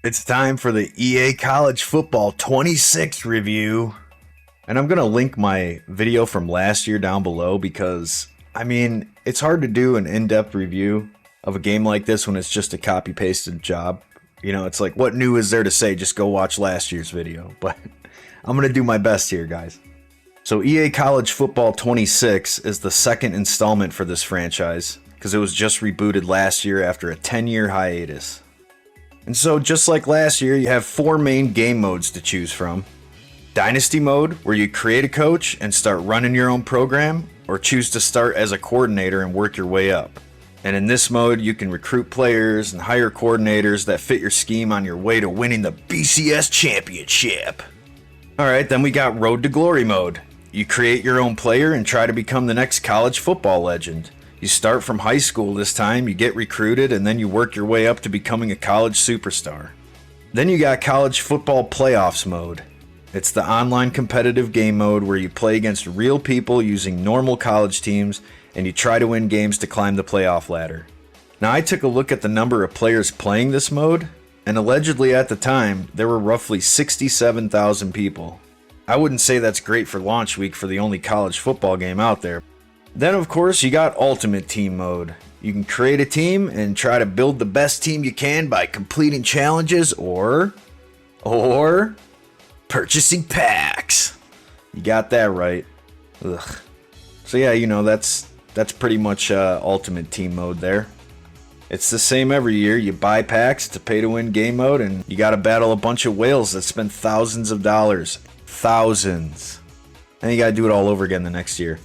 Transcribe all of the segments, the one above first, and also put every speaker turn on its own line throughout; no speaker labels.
It's time for the EA College Football 26 review. And I'm going to link my video from last year down below because, it's hard to do an in-depth review of a game like this when it's just a copy-pasted job. It's like, what new is there to say? Just go watch last year's video. But I'm going to do my best here, guys. So EA College Football 26 is the second installment for this franchise because it was just rebooted last year after a 10-year hiatus. And so just like last year, you have 4 main game modes to choose from. Dynasty mode, where you create a coach and start running your own program, or choose to start as a coordinator and work your way up. And in this mode, you can recruit players and hire coordinators that fit your scheme on your way to winning the BCS championship. Alright, then we got Road to Glory mode. You create your own player and try to become the next college football legend. You start from high school this time, you get recruited, and then you work your way up to becoming a college superstar. Then you got College Football Playoffs mode. It's the online competitive game mode where you play against real people using normal college teams, and you try to win games to climb the playoff ladder. Now I took a look at the number of players playing this mode, and allegedly at the time, there were roughly 67,000 people. I wouldn't say that's great for launch week for the only college football game out there. Then of course you got Ultimate Team mode. You can create a team and try to build the best team you can by completing challenges or purchasing packs. You got that right. Ugh. So yeah, that's pretty much Ultimate Team mode there. It's the same every year. You buy packs to pay to win game mode, and you gotta battle a bunch of whales that spend thousands of dollars. Thousands. And you gotta do it all over again the next year.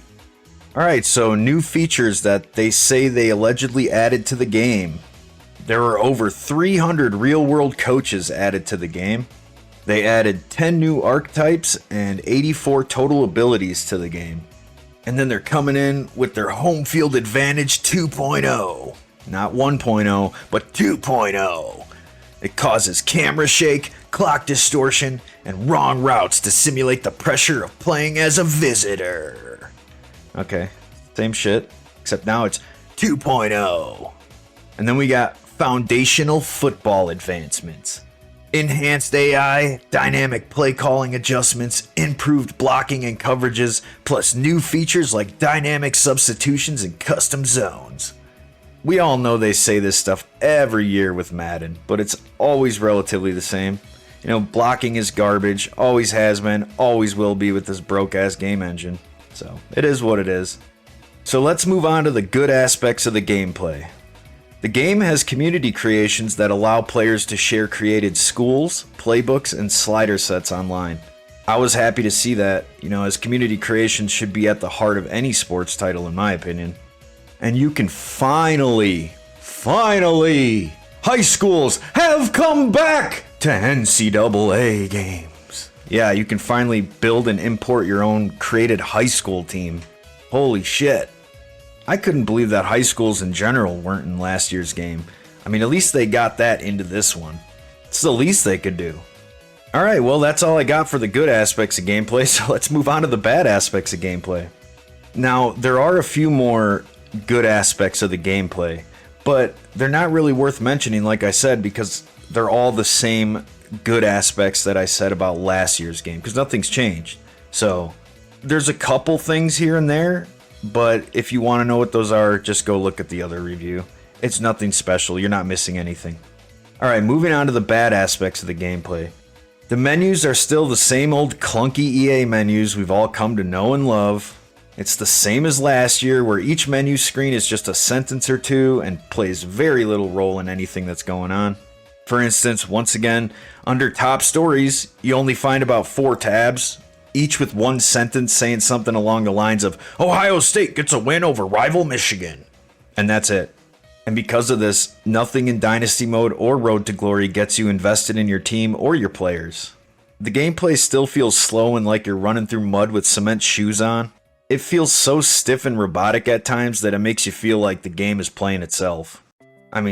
Alright, so new features that they say they allegedly added to the game. There were over 300 real-world coaches added to the game. They added 10 new archetypes and 84 total abilities to the game. And then they're coming in with their home field advantage 2.0. Not 1.0, but 2.0. It causes camera shake, clock distortion, and wrong routes to simulate the pressure of playing as a visitor. Okay, same shit, except now it's 2.0. And then we got foundational football advancements. Enhanced AI, dynamic play calling adjustments, improved blocking and coverages, plus new features like dynamic substitutions and custom zones. We all know they say this stuff every year with Madden, but it's always relatively the same. Blocking is garbage, always has been, always will be with this broke-ass game engine. So, it is what it is. So let's move on to the good aspects of the gameplay. The game has community creations that allow players to share created schools, playbooks, and slider sets online. I was happy to see that, as community creations should be at the heart of any sports title in my opinion. And you can finally, high schools have come back to NCAA games. Yeah, you can finally build and import your own created high school team. Holy shit. I couldn't believe that high schools in general weren't in last year's game. At least they got that into this one. It's the least they could do. Alright, well that's all I got for the good aspects of gameplay, so let's move on to the bad aspects of gameplay. Now, there are a few more good aspects of the gameplay, but they're not really worth mentioning like I said because they're all the same good aspects that I said about last year's game because nothing's changed. So there's a couple things here and there, but if you want to know what those are, just go look at the other review. It's nothing special, you're not missing anything. Alright, moving on to the bad aspects of the gameplay. The menus are still the same old clunky EA menus we've all come to know and love. It's the same as last year where each menu screen is just a sentence or two and plays very little role in anything that's going on. For instance, once again, under top stories, you only find about 4 tabs, each with one sentence saying something along the lines of, Ohio State gets a win over rival Michigan. And that's it. And because of this, nothing in Dynasty mode or Road to Glory gets you invested in your team or your players. The gameplay still feels slow and like you're running through mud with cement shoes on. It feels so stiff and robotic at times that it makes you feel like the game is playing itself.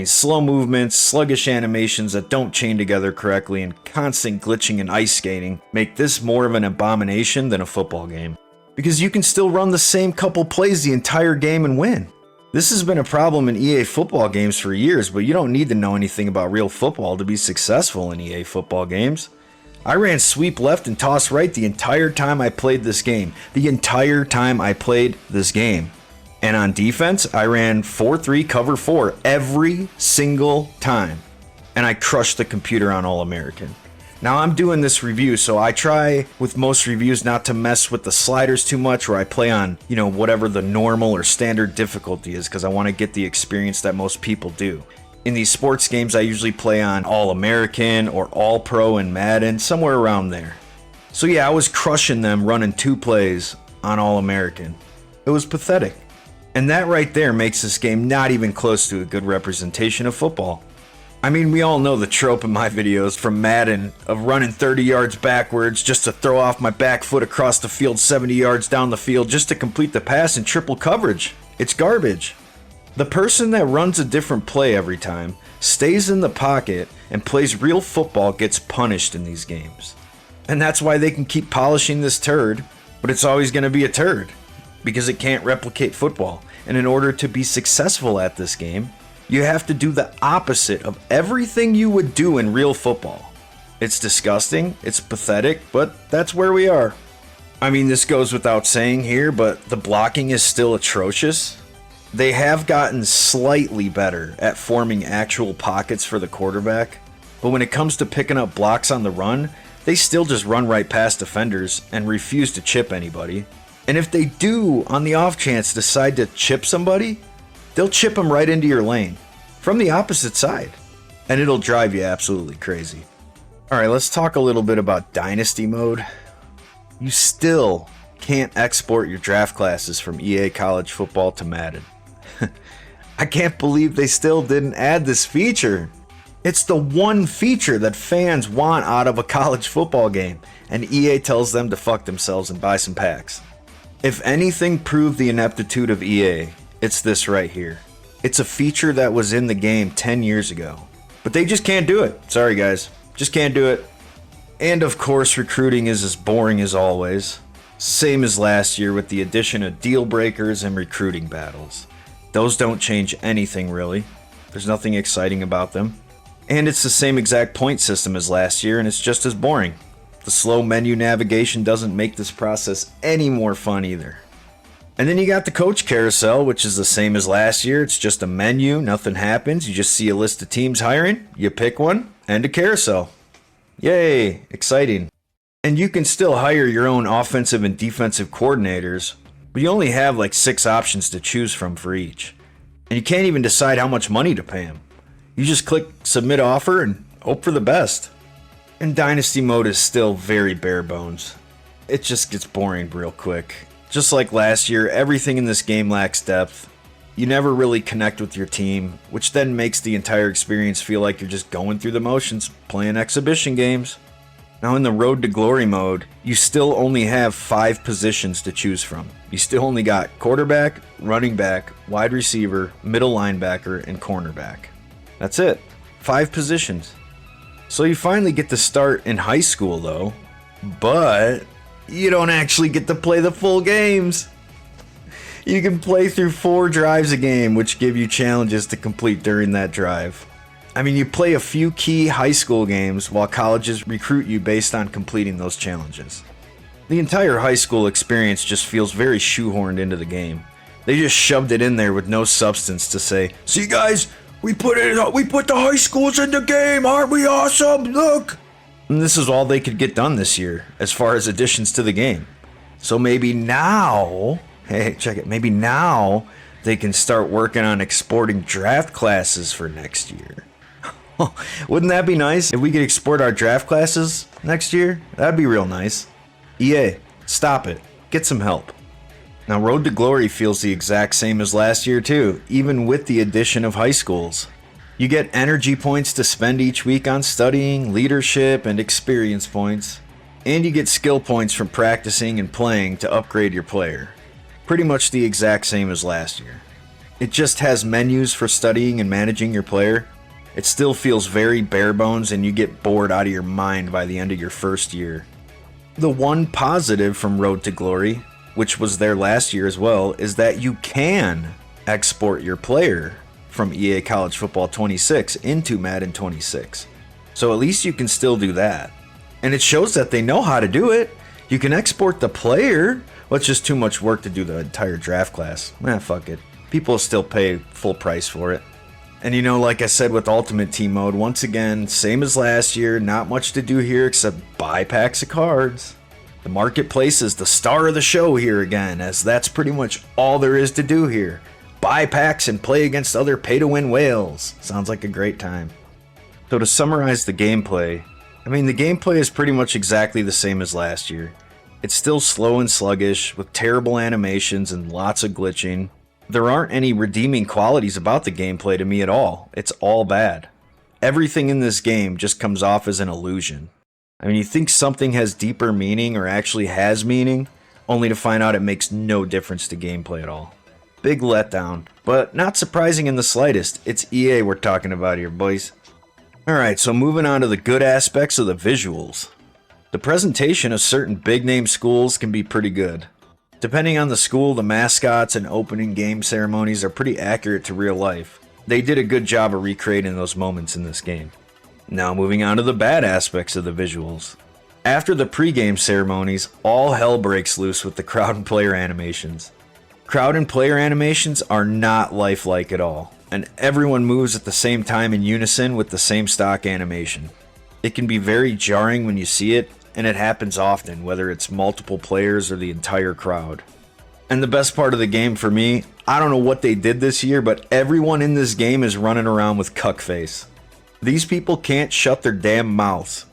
Slow movements, sluggish animations that don't chain together correctly, and constant glitching and ice skating make this more of an abomination than a football game. Because you can still run the same couple plays the entire game and win. This has been a problem in EA football games for years, but you don't need to know anything about real football to be successful in EA football games. I ran sweep left and toss right the entire time I played this game. And on defense, I ran 4-3 cover 4 every single time. And I crushed the computer on All-American. Now I'm doing this review, so I try with most reviews not to mess with the sliders too much, or I play on, whatever the normal or standard difficulty is, because I want to get the experience that most people do. In these sports games, I usually play on All-American or All-Pro in Madden, somewhere around there. So yeah, I was crushing them running 2 plays on All-American. It was pathetic. And that right there makes this game not even close to a good representation of football. I mean, we all know the trope in my videos from Madden of running 30 yards backwards just to throw off my back foot across the field 70 yards down the field just to complete the pass in triple coverage. It's garbage. The person that runs a different play every time, stays in the pocket, and plays real football gets punished in these games. And that's why they can keep polishing this turd, but it's always going to be a turd, because it can't replicate football. And in order to be successful at this game, you have to do the opposite of everything you would do in real football. It's disgusting, it's pathetic, but that's where we are. I mean, this goes without saying here, but the blocking is still atrocious. They have gotten slightly better at forming actual pockets for the quarterback, but when it comes to picking up blocks on the run, they still just run right past defenders and refuse to chip anybody. And if they do, on the off chance, decide to chip somebody, they'll chip them right into your lane from the opposite side, and it'll drive you absolutely crazy. All right, let's talk a little bit about Dynasty mode. You still can't export your draft classes from EA College Football to Madden. I can't believe they still didn't add this feature. It's the one feature that fans want out of a college football game, and EA tells them to fuck themselves and buy some packs. If anything proved the ineptitude of EA, it's this right here. It's a feature that was in the game 10 years ago, but they just can't do it. Sorry guys, just can't do it. And of course, recruiting is as boring as always. Same as last year with the addition of deal breakers and recruiting battles. Those don't change anything really. There's nothing exciting about them. And it's the same exact point system as last year, and it's just as boring. The slow menu navigation doesn't make this process any more fun either. And then you got the coach carousel, which is the same as last year. It's just a menu, nothing happens. You just see a list of teams hiring, you pick one, and a carousel. Yay, exciting. And you can still hire your own offensive and defensive coordinators, but you only have like 6 options to choose from for each. And you can't even decide how much money to pay them. You just click submit offer and hope for the best. And Dynasty mode is still very bare bones. It just gets boring real quick. Just like last year, everything in this game lacks depth. You never really connect with your team, which then makes the entire experience feel like you're just going through the motions, playing exhibition games. Now in the Road to Glory mode, you still only have 5 positions to choose from. You still only got quarterback, running back, wide receiver, middle linebacker, and cornerback. That's it. 5 positions. So you finally get to start in high school though, but you don't actually get to play the full games. You can play through 4 drives a game, which give you challenges to complete during that drive. I mean, you play a few key high school games while colleges recruit you based on completing those challenges. The entire high school experience just feels very shoehorned into the game. They just shoved it in there with no substance to say, "See guys, we put the high schools in the game, aren't we awesome? Look!" And this is all they could get done this year as far as additions to the game. So maybe now, maybe now they can start working on exporting draft classes for next year. Wouldn't that be nice if we could export our draft classes next year? That'd be real nice. EA, stop it. Get some help. Now, Road to Glory feels the exact same as last year too, even with the addition of high schools. You get energy points to spend each week on studying, leadership, and experience points. And you get skill points from practicing and playing to upgrade your player. Pretty much the exact same as last year. It just has menus for studying and managing your player. It still feels very bare bones and you get bored out of your mind by the end of your first year. The one positive from Road to Glory, which was there last year as well, is that you can export your player from EA College Football 26 into Madden 26. So at least you can still do that. And it shows that they know how to do it. You can export the player. Well, it's just too much work to do the entire draft class. Fuck it. People will still pay full price for it. And you know, like I said with Ultimate Team Mode, once again, same as last year, not much to do here except buy packs of cards. The marketplace is the star of the show here again, as that's pretty much all there is to do here. Buy packs and play against other pay-to-win whales. Sounds like a great time. So to summarize the gameplay, the gameplay is pretty much exactly the same as last year. It's still slow and sluggish, with terrible animations and lots of glitching. There aren't any redeeming qualities about the gameplay to me at all. It's all bad. Everything in this game just comes off as an illusion. You think something has deeper meaning or actually has meaning, only to find out it makes no difference to gameplay at all. Big letdown, but not surprising in the slightest. It's EA we're talking about here, boys. Alright, so moving on to the good aspects of the visuals. The presentation of certain big-name schools can be pretty good. Depending on the school, the mascots and opening game ceremonies are pretty accurate to real life. They did a good job of recreating those moments in this game. Now moving on to the bad aspects of the visuals. After the pre-game ceremonies, all hell breaks loose with the crowd and player animations. Crowd and player animations are not lifelike at all, and everyone moves at the same time in unison with the same stock animation. It can be very jarring when you see it, and it happens often, whether it's multiple players or the entire crowd. And the best part of the game for me, I don't know what they did this year, but everyone in this game is running around with cuck face. These people can't shut their damn mouths.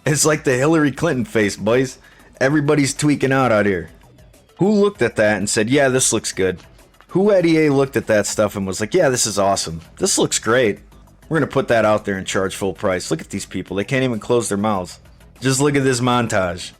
It's like the Hillary Clinton face, boys. Everybody's tweaking out here. Who looked at that and said, yeah, this looks good? Who at EA looked at that stuff and was like, yeah, this is awesome. This looks great. We're going to put that out there and charge full price. Look at these people. They can't even close their mouths. Just look at this montage.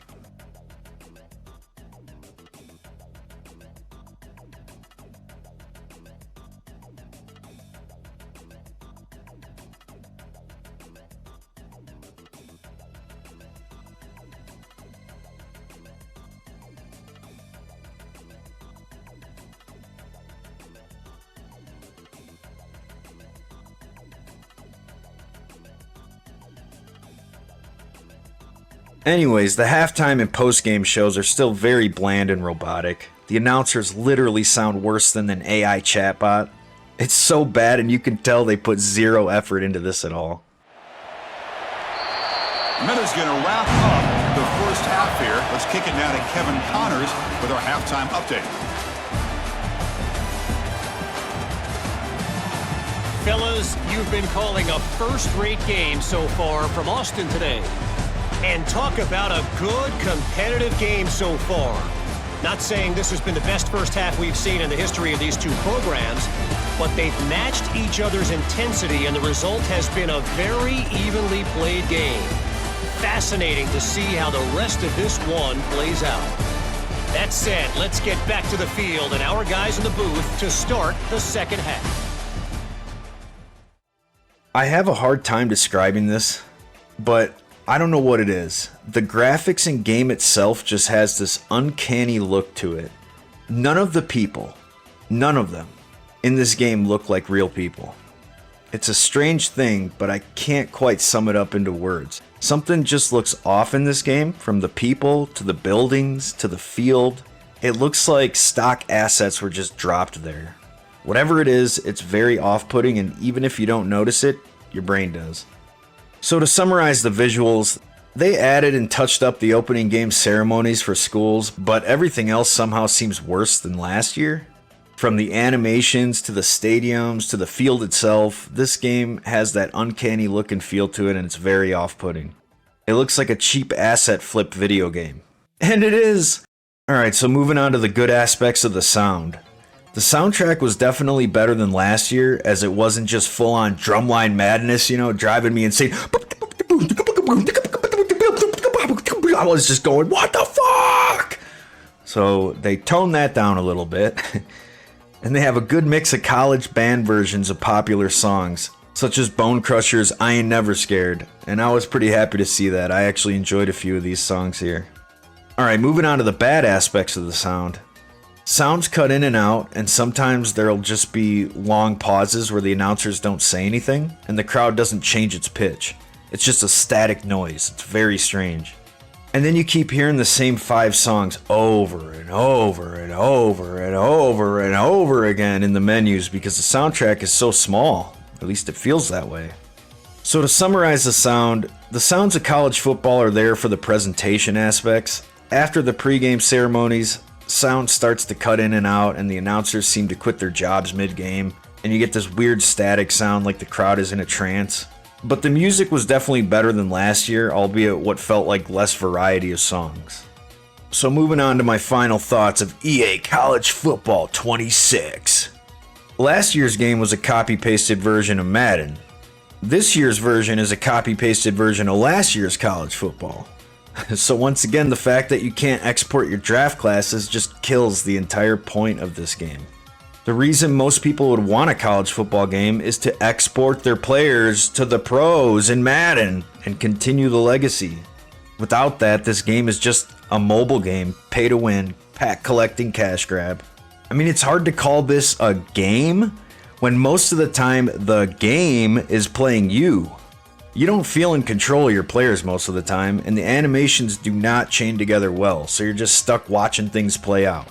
Anyways, the halftime and post-game shows are still very bland and robotic. The announcers literally sound worse than an AI chatbot. It's so bad, and you can tell they put zero effort into this at all.
And that is going to wrap up the first half here. Let's kick it now to Kevin Connors with our halftime update.
Fellas, you've been calling a first-rate game so far from Austin today. And talk about a good competitive game so far. Not saying this has been the best first half we've seen in the history of these two programs, but they've matched each other's intensity, and the result has been a very evenly played game. Fascinating to see how the rest of this one plays out. That said, let's get back to the field and our guys in the booth to start the second half.
I have a hard time describing this, but I don't know what it is. The graphics and game itself just has this uncanny look to it. None of the people, none of them, in this game look like real people. It's a strange thing, but I can't quite sum it up into words. Something just looks off in this game, from the people, to the buildings, to the field. It looks like stock assets were just dropped there. Whatever it is, it's very off-putting, and even if you don't notice it, your brain does. So to summarize the visuals, they added and touched up the opening game ceremonies for schools, but everything else somehow seems worse than last year. From the animations to the stadiums to the field itself, this game has that uncanny look and feel to it, and it's very off-putting. It looks like a cheap asset flip video game. And it is! Alright, so moving on to the good aspects of the sound. The soundtrack was definitely better than last year, as it wasn't just full-on drumline madness, driving me insane. I was just going, what the fuck? So they toned that down a little bit. And they have a good mix of college band versions of popular songs, such as Bone Crusher's I Ain't Never Scared. And I was pretty happy to see that. I actually enjoyed a few of these songs here. Alright, moving on to the bad aspects of the sound. Sounds cut in and out, and sometimes there'll just be long pauses where the announcers don't say anything, and the crowd doesn't change its pitch. It's just a static noise. It's very strange. And then you keep hearing the same 5 songs over and over and over and over and over again in the menus because the soundtrack is so small. At least it feels that way. So to summarize the sounds of college football are there for the presentation aspects. After the pregame ceremonies, sound starts to cut in and out and the announcers seem to quit their jobs mid-game, and you get this weird static sound like the crowd is in a trance. But the music was definitely better than last year, albeit what felt like less variety of songs. So moving on to my final thoughts of EA College Football 26. Last year's game was a copy-pasted version of Madden. This year's version is a copy-pasted version of last year's college football. So once again, the fact that you can't export your draft classes just kills the entire point of this game. The reason most people would want a college football game is to export their players to the pros in Madden and continue the legacy. Without that, this game is just a mobile game, pay to win, pack collecting cash grab. I mean, it's hard to call this a game when most of the time the game is playing you. You don't feel in control of your players most of the time, and the animations do not chain together well, so you're just stuck watching things play out.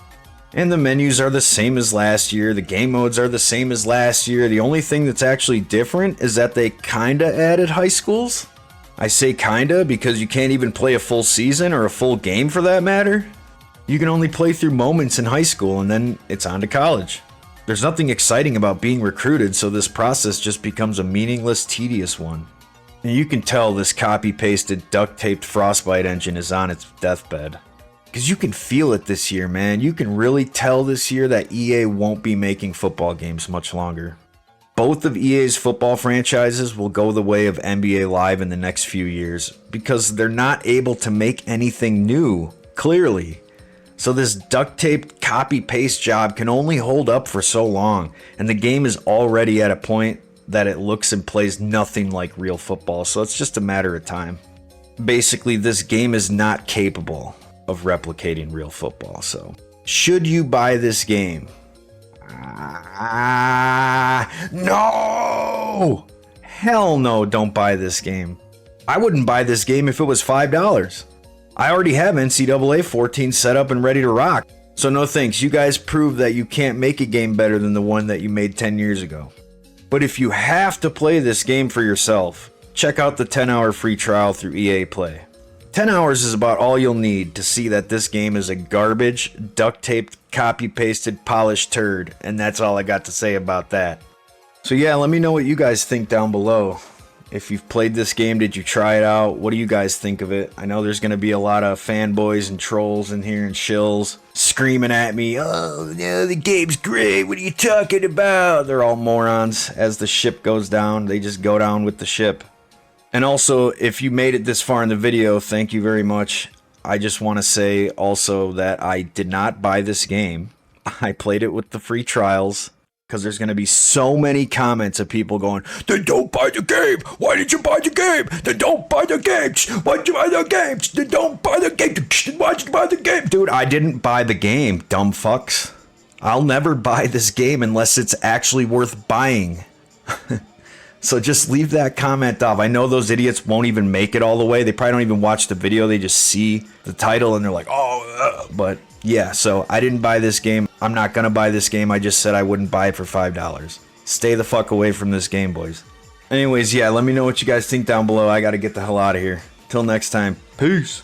And the menus are the same as last year, the game modes are the same as last year. The only thing that's actually different is that they kinda added high schools. I say kinda because you can't even play a full season or a full game for that matter. You can only play through moments in high school and then it's on to college. There's nothing exciting about being recruited, so this process just becomes a meaningless, tedious one. And you can tell this copy-pasted, duct-taped Frostbite engine is on its deathbed. Because you can feel it this year, man. You can really tell this year that EA won't be making football games much longer. Both of EA's football franchises will go the way of NBA Live in the next few years because they're not able to make anything new, clearly. So this duct-taped copy-paste job can only hold up for so long, and the game is already at a point that it looks and plays nothing like real football, so it's just a matter of time. Basically, this game is not capable of replicating real football, so should you buy this game? No! Hell no, don't buy this game. I wouldn't buy this game if it was $5. I already have NCAA 14 set up and ready to rock, so no thanks. You guys prove that you can't make a game better than the one that you made 10 years ago. But if you have to play this game for yourself, check out the 10-hour free trial through EA Play. 10 hours is about all you'll need to see that this game is a garbage, duct-taped, copy-pasted, polished turd, and that's all I got to say about that. So yeah, let me know what you guys think down below. If you've played this game, did you try it out? What do you guys think of it? I know there's going to be a lot of fanboys and trolls in here and shills screaming at me, "Oh, yeah, the game's great, what are you talking about?" They're all morons. As the ship goes down, they just go down with the ship. And also, if you made it this far in the video, thank you very much. I just want to say also that I did not buy this game. I played it with the free trials. Because there's going to be so many comments of people going, "Then don't buy the game. Why did you buy the game? Then don't buy the game. Why did you buy the game? Then don't buy the game. Why did you buy the game?" Dude, I didn't buy the game, dumb fucks. I'll never buy this game unless it's actually worth buying. So just leave that comment off. I know those idiots won't even make it all the way. They probably don't even watch the video. They just see the title and they're like, "Oh," but yeah, so I didn't buy this game. I'm not gonna buy this game. I just said I wouldn't buy it for $5. Stay the fuck away from this game, boys. Anyways, yeah, let me know what you guys think down below. I gotta get the hell out of here. Till next time, peace.